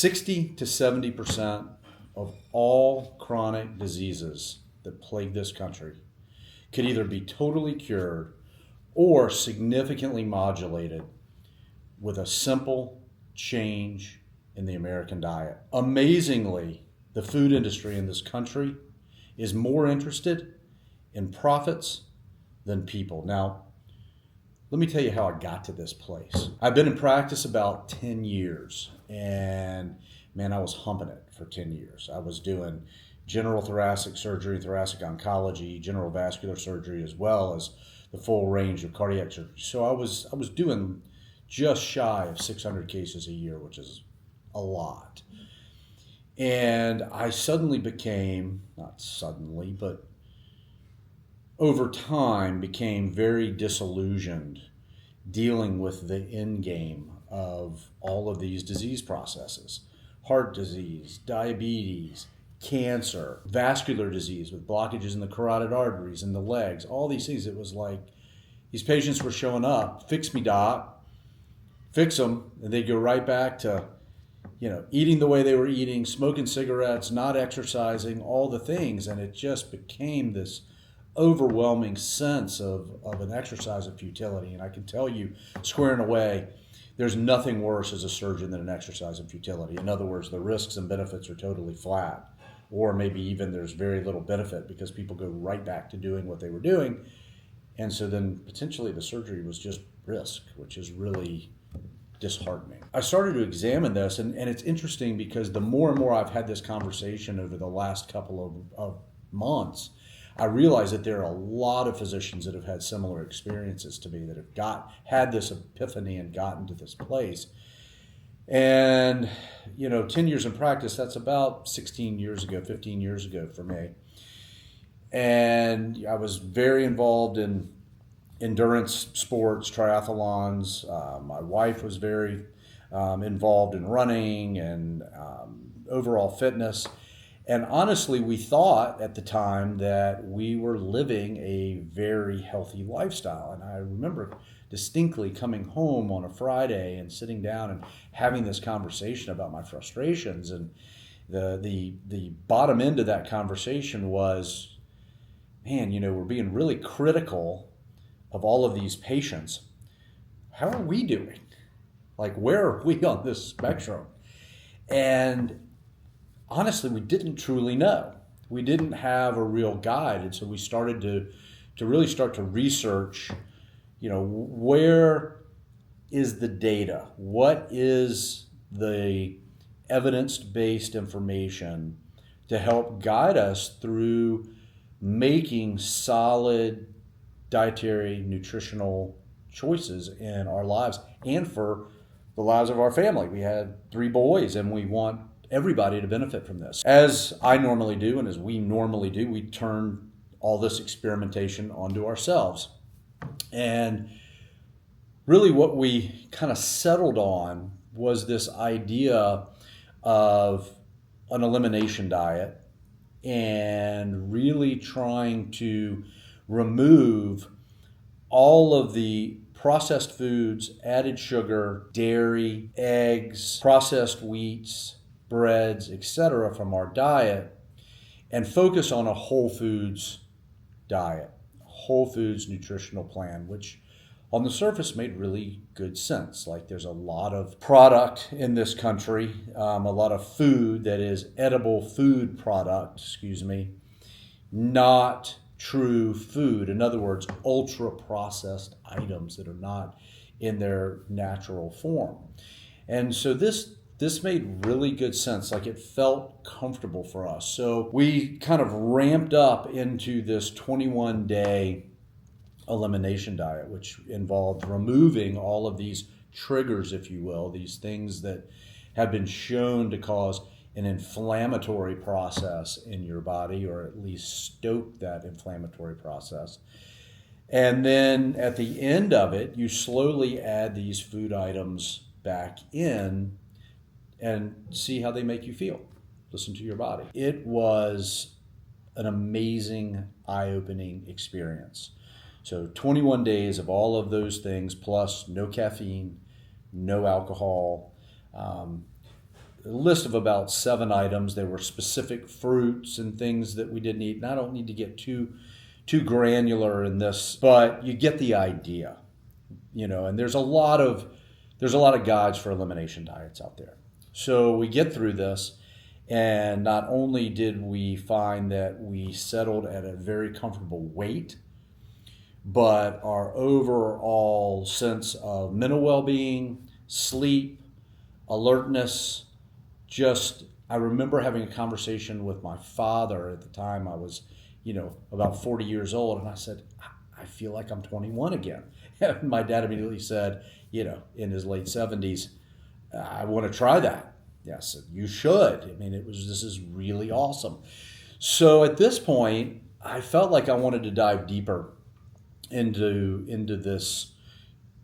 60 to 70% of all chronic diseases that plague this country could either be totally cured or significantly modulated with a simple change in the American diet. Amazingly, the food industry in this country is more interested in profits than people. Now, let me tell you how I got to this place. I've been in practice about 10 years, and man, I was humping it for 10 years. I was doing general thoracic surgery, thoracic oncology, general vascular surgery, as well as the full range of cardiac surgery. So I was doing just shy of 600 cases a year, which is a lot. And I suddenly became, not suddenly, but over time became very disillusioned dealing with the end game of all of these disease processes. Heart disease, diabetes, cancer, vascular disease with blockages in the carotid arteries and the legs, all these things. It was like these patients were showing up, fix me doc, fix them, and they go right back to eating the way they were eating, smoking cigarettes, not exercising, all the things. And it just became this overwhelming sense of an exercise of futility. And I can tell you, squaring away, there's nothing worse as a surgeon than an exercise of futility. In other words, the risks and benefits are totally flat, or maybe even there's very little benefit because people go right back to doing what they were doing. And so then potentially the surgery was just risk, which is really disheartening. I started to examine this, and it's interesting because the more and more I've had this conversation over the last couple of months, I realize that there are a lot of physicians that have had similar experiences to me that have had this epiphany and gotten to this place. And, 10 years in practice, that's about 16 years ago, 15 years ago for me. And I was very involved in endurance sports, triathlons. My wife was very involved in running and overall fitness. And honestly, we thought at the time that we were living a very healthy lifestyle. And I remember distinctly coming home on a Friday and sitting down and having this conversation about my frustrations. And the bottom end of that conversation was, man, we're being really critical of all of these patients. How are we doing? Like, where are we on this spectrum? And honestly, we didn't truly know. We didn't have a real guide. And so we started to really start to research, where is the data? What is the evidence-based information to help guide us through making solid dietary, nutritional choices in our lives and for the lives of our family. We had 3 boys, and we want everybody to benefit from this. As I normally do, and as we normally do, we turn all this experimentation onto ourselves. And really what we kind of settled on was this idea of an elimination diet and really trying to remove all of the processed foods, added sugar, dairy, eggs, processed wheats, breads, etc. from our diet and focus on a whole foods diet, whole foods nutritional plan, which on the surface made really good sense. Like, there's a lot of product in this country, a lot of food that is edible food product, not true food. In other words, ultra processed items that are not in their natural form. And so this made really good sense. Like, it felt comfortable for us. So we kind of ramped up into this 21-day elimination diet, which involved removing all of these triggers, if you will, these things that have been shown to cause an inflammatory process in your body, or at least stoke that inflammatory process. And then at the end of it, you slowly add these food items back in and see how they make you feel. Listen to your body. It was an amazing, eye-opening experience. So 21 days of all of those things, plus no caffeine, no alcohol, a list of about 7 items. There were specific fruits and things that we didn't eat. And I don't need to get too granular in this, but you get the idea, and there's a lot of guides for elimination diets out there. So we get through this, and not only did we find that we settled at a very comfortable weight, but our overall sense of mental well-being, sleep, alertness, I remember having a conversation with my father at the time. I was, about 40 years old, and I said, I feel like I'm 21 again. And my dad immediately said, in his late 70s, I want to try that. Yes, you should. This is really awesome. So at this point, I felt like I wanted to dive deeper into this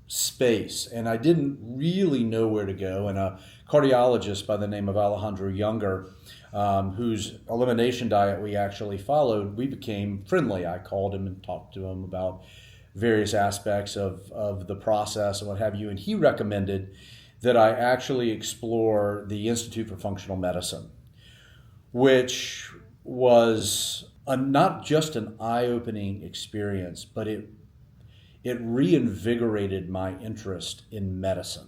space, and I didn't really know where to go. And a cardiologist by the name of Alejandro Younger, whose elimination diet we actually followed, we became friendly. I called him and talked to him about various aspects of the process and what have you, and he recommended that I actually explore the Institute for Functional Medicine, which was not just an eye-opening experience, but it reinvigorated my interest in medicine.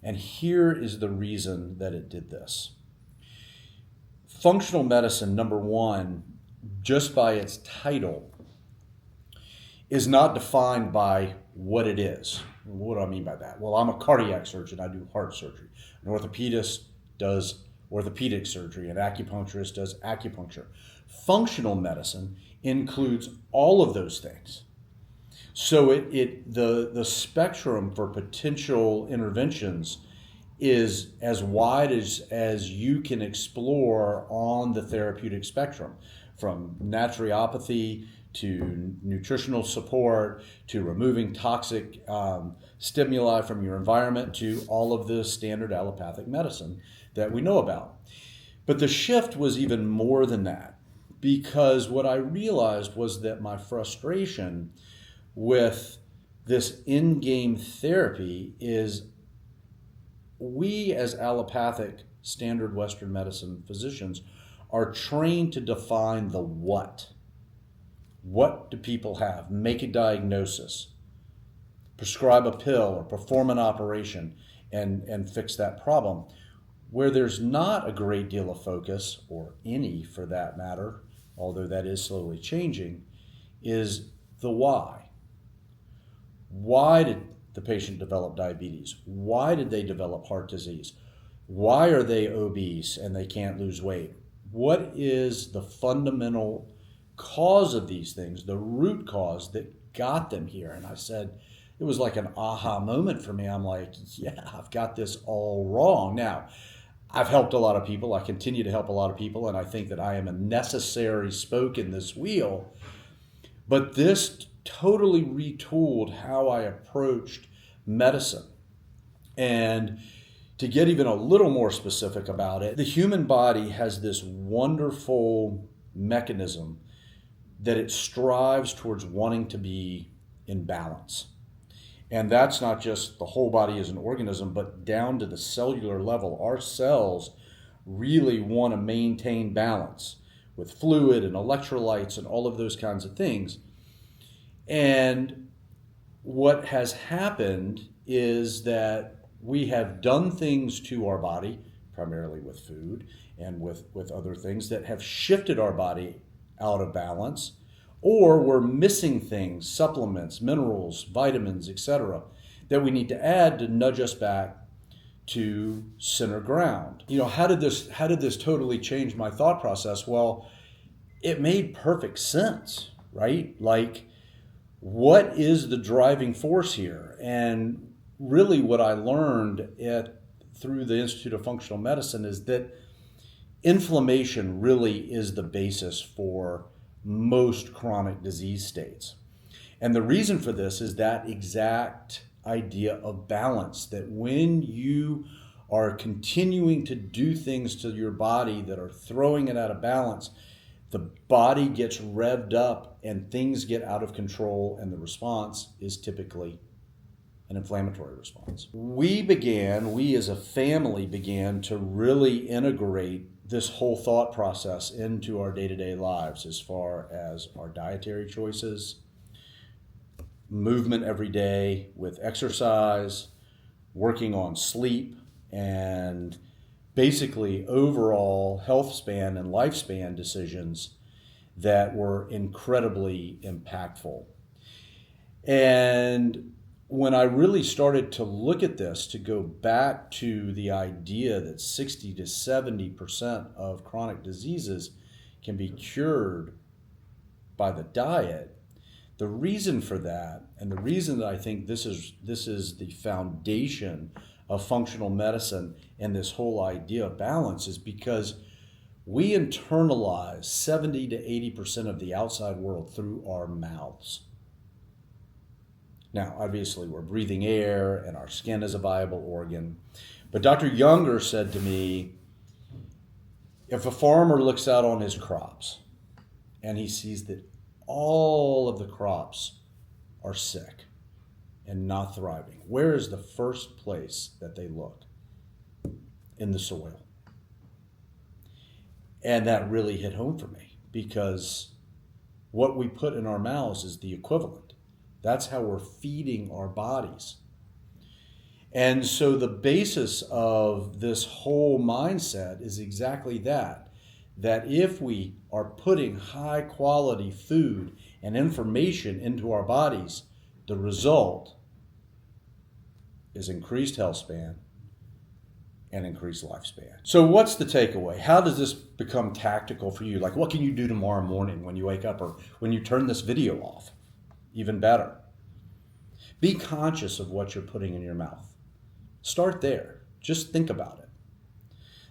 And here is the reason that it did this. Functional medicine, number one, just by its title, is not defined by what it is. What do I mean by that? Well, I'm a cardiac surgeon. I do heart surgery. An orthopedist does orthopedic surgery. An acupuncturist does acupuncture. Functional medicine includes all of those things. So the spectrum for potential interventions is as wide as you can explore on the therapeutic spectrum, from naturopathy to nutritional support, to removing toxic stimuli from your environment, to all of the standard allopathic medicine that we know about. But the shift was even more than that, because what I realized was that my frustration with this in-game therapy is we as allopathic standard Western medicine physicians are trained to define the what. What do people have? Make a diagnosis, prescribe a pill, or perform an operation and fix that problem. Where there's not a great deal of focus, or any for that matter, although that is slowly changing, is the why. Why did the patient develop diabetes? Why did they develop heart disease? Why are they obese and they can't lose weight? What is the fundamental cause of these things, the root cause that got them here? And I said, it was like an aha moment for me. I'm like, yeah, I've got this all wrong. Now, I've helped a lot of people. I continue to help a lot of people, and I think that I am a necessary spoke in this wheel. But this totally retooled how I approached medicine. And to get even a little more specific about it, the human body has this wonderful mechanism that it strives towards wanting to be in balance. And that's not just the whole body as an organism, but down to the cellular level. Our cells really want to maintain balance with fluid and electrolytes and all of those kinds of things. And what has happened is that we have done things to our body, primarily with food and with other things, that have shifted our body out of balance, or we're missing things, supplements, minerals, vitamins, etc., that we need to add to nudge us back to center ground. How did this totally change my thought process? Well, it made perfect sense, right? Like, what is the driving force here? And really what I learned through the Institute of Functional Medicine is that inflammation really is the basis for most chronic disease states. And the reason for this is that exact idea of balance, that when you are continuing to do things to your body that are throwing it out of balance, the body gets revved up and things get out of control, and the response is typically an inflammatory response. We as a family began to really integrate this whole thought process into our day-to-day lives as far as our dietary choices, movement every day with exercise, working on sleep, and basically overall health span and lifespan decisions that were incredibly impactful. And when I really started to look at this, to go back to the idea that 60 to 70% of chronic diseases can be cured by the diet, the reason for that, and the reason that I think this is the foundation of functional medicine and this whole idea of balance, is because we internalize 70 to 80% of the outside world through our mouths. Now, obviously, we're breathing air and our skin is a viable organ. But Dr. Younger said to me, if a farmer looks out on his crops and he sees that all of the crops are sick and not thriving, where is the first place that they look? In the soil. And that really hit home for me, because what we put in our mouths is the equivalent. That's how we're feeding our bodies. And so the basis of this whole mindset is exactly that if we are putting high quality food and information into our bodies, the result is increased health span and increased lifespan. So what's the takeaway? How does this become tactical for you? Like, what can you do tomorrow morning when you wake up, or when you turn this video off? Even better. Be conscious of what you're putting in your mouth. Start there. Just think about it.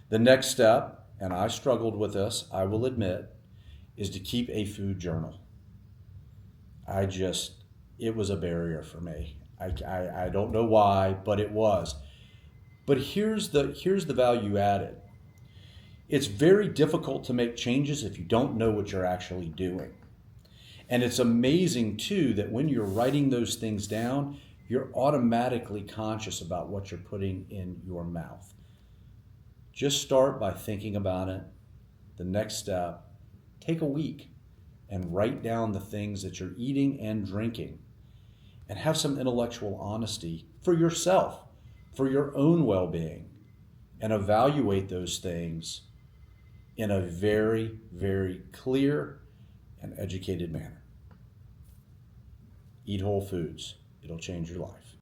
The next step, and I struggled with this, I will admit, is to keep a food journal. It was a barrier for me. I don't know why, but it was. But here's the value added. It's very difficult to make changes if you don't know what you're actually doing. And it's amazing, too, that when you're writing those things down, you're automatically conscious about what you're putting in your mouth. Just start by thinking about it. The next step, take a week and write down the things that you're eating and drinking, and have some intellectual honesty for yourself, for your own well-being, and evaluate those things in a very, very clear and educated manner. Eat whole foods. It'll change your life.